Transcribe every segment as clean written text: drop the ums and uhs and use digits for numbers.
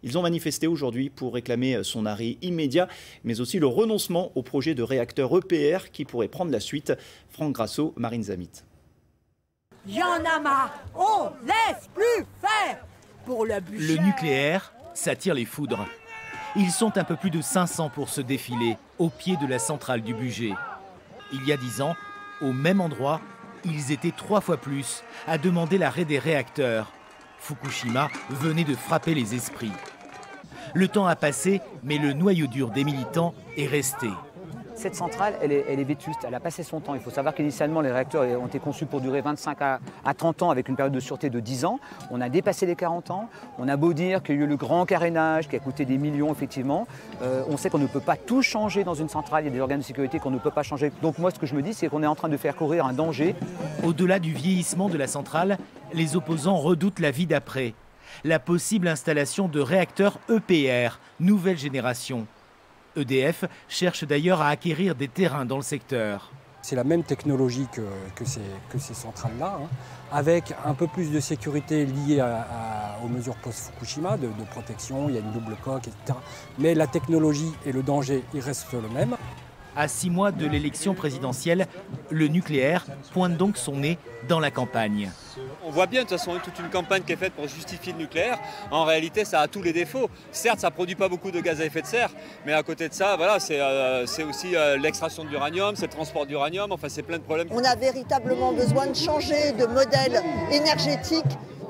Ils ont manifesté aujourd'hui pour réclamer son arrêt immédiat, mais aussi le renoncement au projet de réacteur EPR qui pourrait prendre la suite. Franck Grasso, Marine Zamit. Il y en a marre, on laisse plus faire pour le budget. Le nucléaire, ça tire les foudres. Ils sont un peu plus de 500 pour se défiler au pied de la centrale du budget. Il y a 10 ans, au même endroit, ils étaient 3 fois plus à demander l'arrêt des réacteurs. Fukushima venait de frapper les esprits. Le temps a passé, mais le noyau dur des militants est resté. Cette centrale, elle est vétuste, elle a passé son temps. Il faut savoir qu'initialement, les réacteurs ont été conçus pour durer 25 à 30 ans avec une période de sûreté de 10 ans. On a dépassé les 40 ans. On a beau dire qu'il y a eu le grand carénage qui a coûté des millions, effectivement. On sait qu'on ne peut pas tout changer dans une centrale. Il y a des organes de sécurité qu'on ne peut pas changer. Donc moi, ce que je me dis, c'est qu'on est en train de faire courir un danger. Au-delà du vieillissement de la centrale, les opposants redoutent la vie d'après. La possible installation de réacteurs EPR, nouvelle génération. EDF cherche d'ailleurs à acquérir des terrains dans le secteur. C'est la même technologie que ces centrales-là, hein, avec un peu plus de sécurité liée aux mesures post-Fukushima, de protection, il y a une double coque, etc. Mais la technologie et le danger, ils restent le même. À 6 mois de l'élection présidentielle, le nucléaire pointe donc son nez dans la campagne. On voit bien de toute façon toute une campagne qui est faite pour justifier le nucléaire. En réalité, ça a tous les défauts. Certes, ça ne produit pas beaucoup de gaz à effet de serre, mais à côté de ça, voilà, c'est aussi l'extraction d'uranium, c'est le transport d'uranium, enfin c'est plein de problèmes. On a véritablement besoin de changer de modèle énergétique,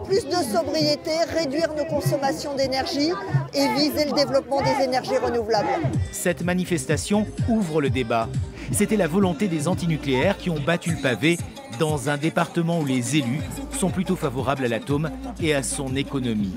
plus de sobriété, réduire nos consommations d'énergie et viser le développement des énergies renouvelables. Cette manifestation ouvre le débat. C'était la volonté des antinucléaires qui ont battu le pavé dans un département où les élus sont plutôt favorables à l'atome et à son économie.